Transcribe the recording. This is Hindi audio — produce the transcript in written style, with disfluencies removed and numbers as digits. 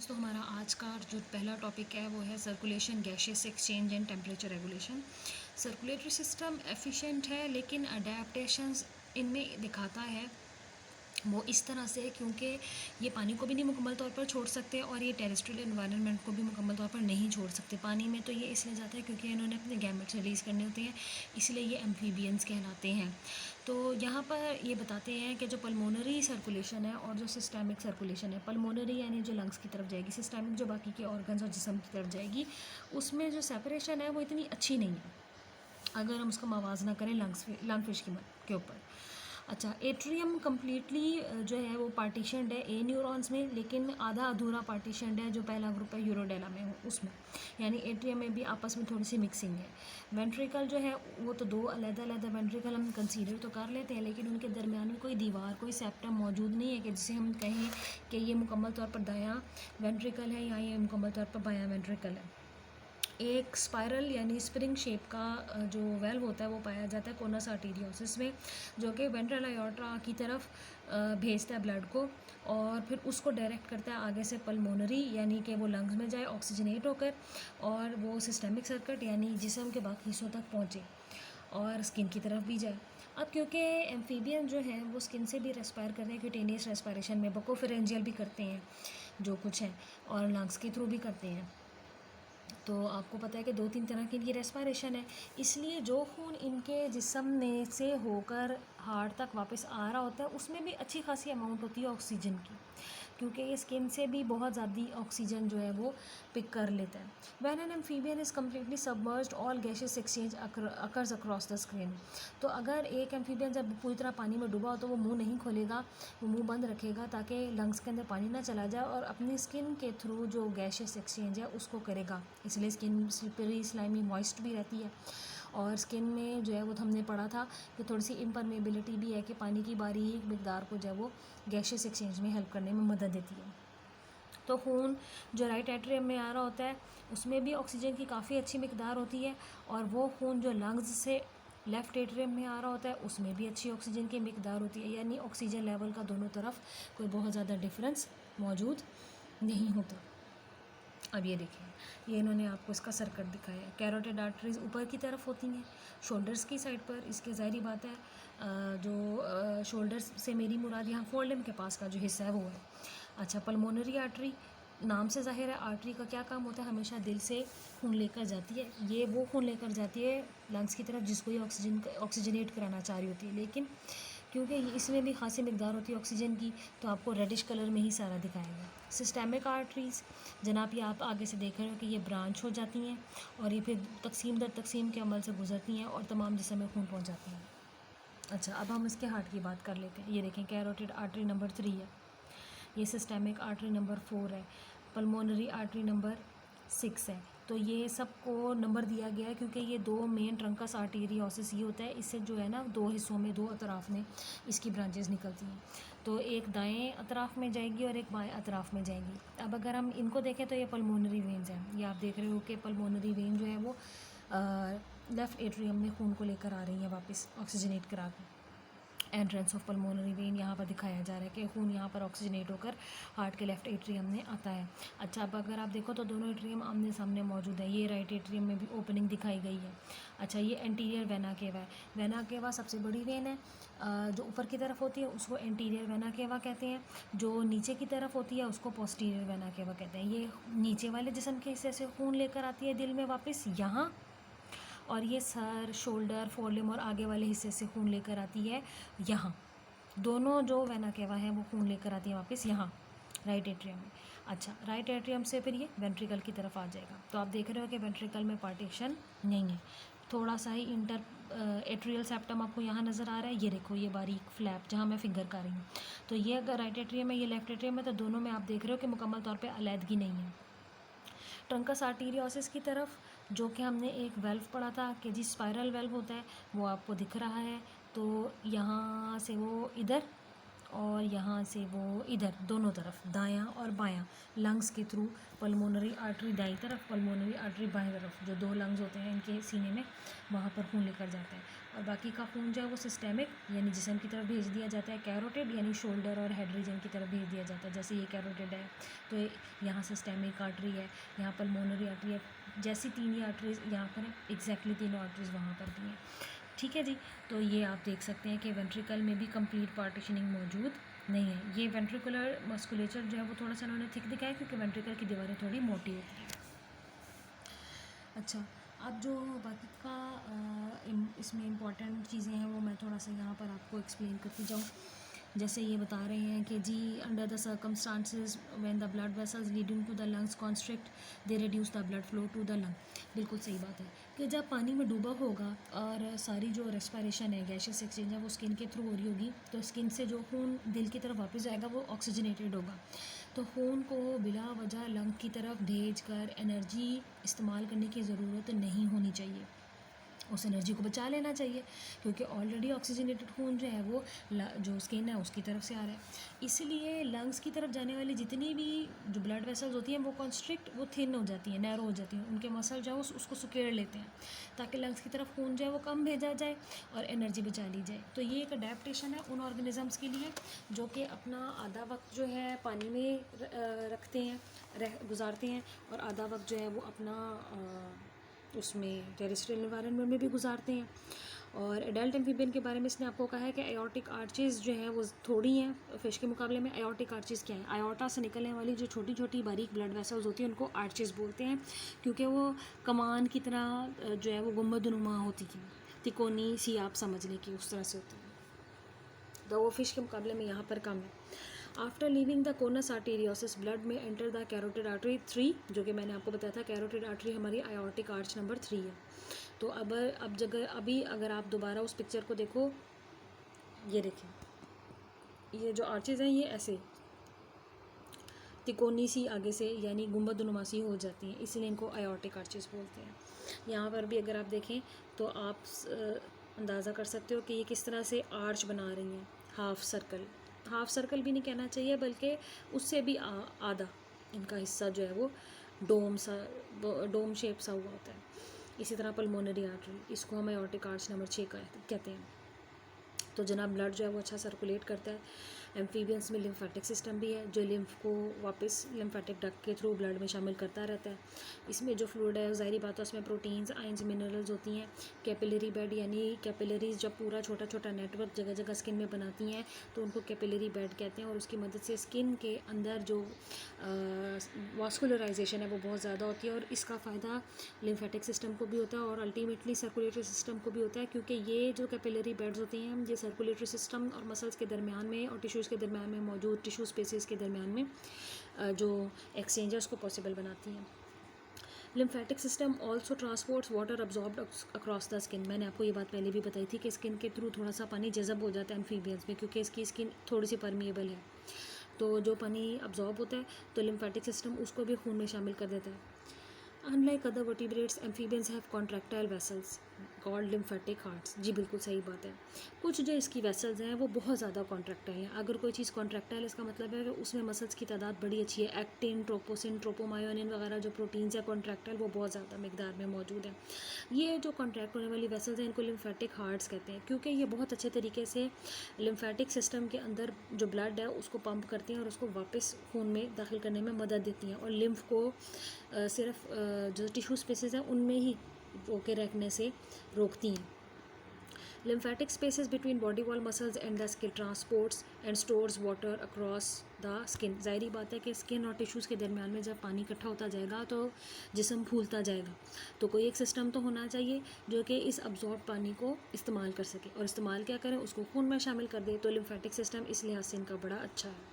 दोस्तों हमारा आज का जो पहला टॉपिक है वो है circulation, gaseous exchange and temperature regulation. Circulatory system efficient है लेकिन अडेप्टेशंस इनमें दिखाता है वो इस तरह से, क्योंकि ये पानी को भी नहीं मुकम्मल तौर पर छोड़ सकते और ये टेरेस्ट्रियल एनवायरनमेंट को भी मुकम्मल तौर पर नहीं छोड़ सकते। पानी में तो ये इसलिए जाता है क्योंकि इन्होंने अपने गैमेट्स रिलीज़ करने होते हैं, इसलिए ये एम्फीबियंस कहलाते हैं। तो यहाँ पर ये बताते हैं कि जो पल्मोनरी सर्कुलेशन है और जो सिस्टमिक सर्कुलेशन है, पल्मोनरी यानी जो लंग्स की तरफ जाएगी, सिस्टमिक जो बाकी के ऑर्गन्स और जिस्म की तरफ जाएगी, उसमें जो सेपरेशन है वो इतनी अच्छी नहीं है अगर हम उसका मवाजना करें लंग फिश के ऊपर। अच्छा, एट्रियम कम्प्लीटली जो है वो पार्टीशनड है ए न्यूरॉन्स में, लेकिन आधा अधूरा पार्टीशनड है जो पहला ग्रुप है यूरोडेला में हो उसमें, यानी एट्रियम में भी आपस में थोड़ी सी मिक्सिंग है। वेंट्रिकल जो है वो तो दो अलग-अलग वेंट्रिकल हम कंसीडर तो कर लेते हैं, लेकिन उनके दरमियान में कोई दीवार, कोई सेप्टम मौजूद नहीं है कि जिसे हम कहें कि ये मुकम्मल तौर पर दायां वेंट्रिकल है या ये मुकम्मल तौर पर बायां वेंट्रिकल है। एक स्पाइरल यानी स्प्रिंग शेप का जो वेल्व होता है वो पाया जाता है कोनस आर्टीरियोसिस में, जो कि वेंट्रल अयोर्टा की तरफ भेजता है ब्लड को और फिर उसको डायरेक्ट करता है आगे से पल्मोनरी, यानी कि वो लंग्स में जाए ऑक्सीजनेट होकर और वो सिस्टमिक सर्किट यानी जिस्म के बाकी हिस्सों तक पहुँचे और स्किन की तरफ भी जाए। अब क्योंकि एम्फीबियन जो हैं वो स्किन से भी रेस्पायर करते हैं, क्यूटेनियस रेस्पायरेशन में बकोफेरेंजियल भी करते हैं जो कुछ है, और लंग्स के थ्रू भी करते हैं। तो आपको पता है कि 2-3 तरह की इनकी रेस्पायरेशन है, इसलिए जो खून इनके जिस्म में से होकर हार्ट तक वापस आ रहा होता है उसमें भी अच्छी खासी अमाउंट होती है ऑक्सीजन की, क्योंकि ये स्किन से भी बहुत ज़्यादा ऑक्सीजन जो है वो पिक कर लेता है। When an amphibian is completely submerged all gases exchange occurs across the screen. तो अगर एक एम्फीबियन जब पूरी तरह पानी में डूबा हो तो वो मुंह नहीं खोलेगा, वो मुंह बंद रखेगा ताकि लंग्स के अंदर पानी ना चला जाए और अपनी स्किन के थ्रू जो गैसेस एक्सचेंज है उसको करेगा, इसलिए स्किन स्लिपरी स्लाइमी मॉइस्ट भी रहती है। और स्किन में जो है वो हमने पढ़ा था कि थोड़ी सी इम्परमेबिलिटी भी है कि पानी की बारीक मिकदार को जो है वो गैसेस एक्सचेंज में हेल्प करने में मदद देती है। तो खून जो राइट एट्रियम में आ रहा होता है उसमें भी ऑक्सीजन की काफ़ी अच्छी मिकदार होती है, और वो खून जो लंग्स से लेफ़्ट एट्रियम में आ रहा होता है उसमें भी अच्छी ऑक्सीजन की मिकदार होती है, यानी ऑक्सीजन लेवल का दोनों तरफ कोई बहुत ज़्यादा डिफरेंस मौजूद नहीं होता। अब ये देखिए, ये इन्होंने आपको इसका सर्किट दिखाया है। कैरोटिड आर्टरीज ऊपर की तरफ होती हैं शोल्डर्स की साइड पर, इसके ज़ाहिरी बात है जो शोल्डर्स से मेरी मुराद यहाँ फोरलिम्ब के पास का जो हिस्सा है वो है। अच्छा, पल्मोनरी आर्टरी नाम से ज़ाहिर है, आर्टरी का क्या काम होता है, हमेशा दिल से खून लेकर जाती है। ये वो खून लेकर जाती है लंग्स की तरफ जिसको ये ऑक्सीजनेट कराना चाह रही होती है, लेकिन क्योंकि इसमें भी खासी मिकदार होती है ऑक्सीजन की तो आपको रेडिश कलर में ही सारा दिखाएगा। सिस्टमिक आर्टरीज़ जनाब ये आप आगे से देख रहे हो कि ये ब्रांच हो जाती हैं और ये फिर तकसीम दर तकसीम के अमल से गुजरती हैं और तमाम जिस्म में खून पहुँच जाती हैं। अच्छा, अब हम इसके हार्ट की बात कर लेते हैं। ये देखें, कैरोटिड आर्टरी नंबर 3 है, ये सिस्टमिक आर्टरी नंबर 4 है, पल्मोनरी आर्टरी नंबर 6 है। तो ये सबको नंबर दिया गया है क्योंकि ये दो मेन ट्रंकस आर्टीरियोसिस ये होता है, इससे जो है ना दो हिस्सों में, दो अतराफ़ में इसकी ब्रांचेस निकलती हैं। तो एक दाएं अतराफ़ में जाएगी और एक बाएं अतराफ़ में जाएगी। अब अगर हम इनको देखें तो ये पल्मोनरी वेन्स हैं, ये आप देख रहे हो कि पल्मोनरी वेन जो है वो लेफ़्ट एट्रियम में खून को लेकर आ रही है वापस ऑक्सीजनेट करा के। एंट्रेंस ऑफ पल्मोनरी वेन यहाँ पर दिखाया जा रहा है कि खून यहाँ पर ऑक्सीजनेट होकर हार्ट के लेफ्ट एट्रियम में आता है। अच्छा, अब अगर आप देखो तो दोनों एट्रियम आमने सामने मौजूद है, ये राइट एट्रियम में भी ओपनिंग दिखाई गई है। अच्छा, ये एंटीरियर वेना केवा है। वेना केवा सबसे बड़ी वेन है, जो ऊपर की तरफ होती है उसको एंटीरियर वेना केवा कहते हैं, जो नीचे की तरफ होती है उसको पोस्टीरियर वेना केवा कहते हैं। ये नीचे वाले जिस्म के हिस्से से खून लेकर आती है दिल में वापस यहाँ, और ये सर, शोल्डर, फोरलिम्ब और आगे वाले हिस्से से खून लेकर आती है यहाँ। दोनों जो वेना केवा है वो खून लेकर आती है वापस यहाँ राइट एट्रियम में। अच्छा, राइट एट्रियम से फिर ये वेंट्रिकल की तरफ आ जाएगा। तो आप देख रहे हो कि वेंट्रिकल में पार्टीशन नहीं है, थोड़ा सा ही इंटर एट्रियल सेप्टम आपको यहाँ नज़र आ रहा है। ये देखो, ये बारीक फ्लैप जहाँ मैं फिंगर कर रही हूँ, तो ये अगर राइट एट्रियम है, ये लेफ्ट एट्रियम है, तो दोनों में आप देख रहे हो कि मुकम्मल तौर पर अलहदगी नहीं है। ट्रंकस आर्टीरियोसिस की तरफ जो कि हमने एक वेल्व पढ़ा था कि जी स्पाइरल वेल्व होता है, वो आपको दिख रहा है। तो यहाँ से वो इधर और यहाँ से वो इधर दोनों तरफ दायां और बायां लंग्स के थ्रू पल्मोनरी आर्टरी दाईं तरफ, पल्मोनरी आर्टरी बाईं तरफ, जो 2 लंग्स होते हैं इनके सीने में, वहाँ पर खून लेकर जाते हैं। और बाकी का खून जो है वो सिस्टेमिक यानी जिस्म की तरफ भेज दिया जाता है, कैरोटिड यानी शोल्डर और हेड रीजन की तरफ भेज दिया जाता है। जैसे ये कैरोटिड है तो यहाँ सिस्टेमिक आर्टरी है, यहाँ पल्मोनरी आर्टरी है, जैसी 3 ही आर्टरीज यहाँ पर है, एग्जैक्टली 3 आर्टरीज वहाँ पर भी हैं। ठीक है जी। तो ये आप देख सकते हैं कि वेंट्रिकल में भी कंप्लीट पार्टीशनिंग मौजूद नहीं है। ये वेंट्रिकुलर मस्कुलेचर जो है वो थोड़ा सा उन्होंने थिक दिखाया क्योंकि वेंट्रिकल की दीवारें थोड़ी मोटी होती हैं। अच्छा, अब जो बाकी का इसमें इम्पॉर्टेंट चीज़ें हैं वो मैं थोड़ा सा यहाँ पर आपको एक्सप्लेन करती जाऊँ। जैसे ये बता रहे हैं कि जी under the circumstances when the blood vessels leading to the lungs constrict they reduce the blood flow to the lung. बिल्कुल सही बात है कि जब पानी में डूबा होगा और सारी जो रेस्पिरेशन है, गैशियस एक्सचेंज है, वो स्किन के थ्रू हो रही होगी, तो स्किन से जो खून दिल की तरफ वापस जाएगा वो ऑक्सीजनेटेड होगा। तो खून को बिला वजह लंग की तरफ भेज कर एनर्जी इस्तेमाल करने की ज़रूरत नहीं होनी चाहिए। उस एनर्जी को बचा लेना चाहिए क्योंकि ऑलरेडी ऑक्सीजनेटेड खून जो है वो जो स्किन है उसकी तरफ से आ रहा है। इसलिए लंग्स की तरफ जाने वाली जितनी भी जो ब्लड वेसल्स होती हैं वो कॉन्स्ट्रिक्ट, वो थिन हो जाती हैं, नैरो हो जाती हैं, उनके मसल जो है उसको सुकेड़ लेते हैं ताकि लंग्स की तरफ खून जो है वो कम भेजा जाए और एनर्जी बचा ली जाए। तो ये एक अडेप्टेशन है उन ऑर्गेनिजम्स के लिए जो कि अपना आधा वक्त जो है पानी में रखते हैं, गुजारते हैं, और आधा वक्त जो है वो अपना उसमें टेरेस्ट्रियल एनवायरनमेंट में भी गुजारते हैं। और एडल्ट एम्फीबियन के बारे में इसने आपको कहा है कि एयोर्टिक आर्चेस जो है वो थोड़ी हैं फिश के मुकाबले में। एयोर्टिक आर्चेस क्या है? आयोर्टा से निकलने वाली जो छोटी छोटी बारीक ब्लड वेसल्स होती हैं उनको आर्चेस बोलते हैं क्योंकि वो कमान की तरह जो है वो गुंबदनुमा होती है, तिकोनी सी आप समझ लें कि उस तरह से होती है। तो वो फिश के मुकाबले में यहाँ पर कम है। After leaving the conus arteriosus blood में एंटर द कैरोटिड आर्टरी 3, जो कि मैंने आपको बताया था कैरोटिड आर्टरी हमारी आयोर्टिक आर्च नंबर 3 है। तो अब अभी अगर आप दोबारा उस पिक्चर को देखो, ये देखें, ये जो आर्चेज हैं ये ऐसे तिकोनी सी आगे से यानी गुंबदनुमा सी हो जाती हैं, इसलिए इनको आयोर्टिक आर्चेस बोलते हैं। यहाँ पर भी अगर आप देखें तो आप अंदाज़ा कर सकते हो कि ये किस तरह से आर्च बना रही हैं। हाफ सर्कल भी नहीं कहना चाहिए बल्कि उससे भी आधा इनका हिस्सा जो है वो डोम शेप सा हुआ होता है। इसी तरह पल्मोनरी आर्टरी, इसको हम आयोर्टिक आर्च नंबर 6 कहते हैं। तो जनाब ब्लड जो है वो अच्छा सर्कुलेट करता है। एम्फीबियंस में लिम्फेटिक सिस्टम भी है जो लिम्फ को वापस लिम्फेटिक डक्ट के थ्रू ब्लड में शामिल करता रहता है। इसमें जो फ्लूइड है ज़ाहिरी बात है उसमें प्रोटीन्स, आयंस, मिनरल्स होती हैं। कैपिलरी बेड यानी कैपिलरीज जब पूरा छोटा छोटा नेटवर्क जगह जगह स्किन में बनाती हैं तो उनको कैपिलरी बेड कहते हैं, और उसकी मदद से स्किन के अंदर जो वास्कुलराइजेशन है वो बहुत ज़्यादा होती है, और इसका फ़ायदा लिम्फेटिक सिस्टम को भी होता है और अल्टीमेटली सर्कुलेटरी सिस्टम को भी होता है क्योंकि ये जो कैपिलरी बेड्स होती हैं ये सर्कुलेटरी सिस्टम और मसल्स के दरमियान में और टिश्यूज़ के दरमियान में मौजूद टिश्यू स्पेसेस के दरमियान में जो एक्सचेंज है उसको पॉसिबल बनाती हैं। Lymphatic system also transports water absorbed across the skin. मैंने आपको ये बात पहले भी बताई थी कि स्किन के थ्रू थोड़ा सा पानी जज़ब हो जाता है एम्फीबियंस में क्योंकि इसकी स्किन थोड़ी सी परमिएबल है। तो जो पानी अब्जॉर्ब होता है तो लिम्फेटिक सिस्टम उसको भी खून में शामिल कर देता है। Unlike other vertebrates amphibians have contractile vessels called lymphatic hearts. जी बिल्कुल सही बात है। कुछ जो इसकी वेसल्स हैं वो बहुत ज़्यादा कॉन्ट्रैक्टाइल हैं। अगर कोई चीज़ कॉन्ट्रैक्टाइल इसका मतलब है कि उसमें मसल्स की तादाद बड़ी अच्छी है। एक्टिन, ट्रोपोसिन, ट्रोपोमायोनिन वगैरह जो प्रोटीन्स है कॉन्ट्रैक्टाइल वो बहुत ज़्यादा मिकदार में मौजूद है। ये जो कॉन्ट्रैक्ट होने वाली वेसल्स हैं इनको लिम्फेटिक हार्ट्स कहते हैं क्योंकि ये बहुत अच्छे तरीके से लिम्फेटिक सिस्टम के अंदर जो ब्लड है उसको पंप करती हैं और उसको वापस खून में दाखिल करने में मदद देती हैं और लिम्फ को सिर्फ जो टिश्यू स्पेसेस हैं उनमें ही रोके रखने से रोकती हैं। Lymphatic spaces between body wall muscles and the skin transports and stores water across the skin. ज़ाहिरी बात है कि स्किन और टिश्यूज़ के दरमियान में जब पानी इकट्ठा होता जाएगा तो जिस्म फूलता जाएगा, तो कोई एक सिस्टम तो होना चाहिए जो कि इस अब्जॉर्ब पानी को इस्तेमाल कर सके, और इस्तेमाल क्या करें, उसको खून में शामिल कर दे। तो लिम्फेटिक सिस्टम इस लिहाज से इनका बड़ा अच्छा है।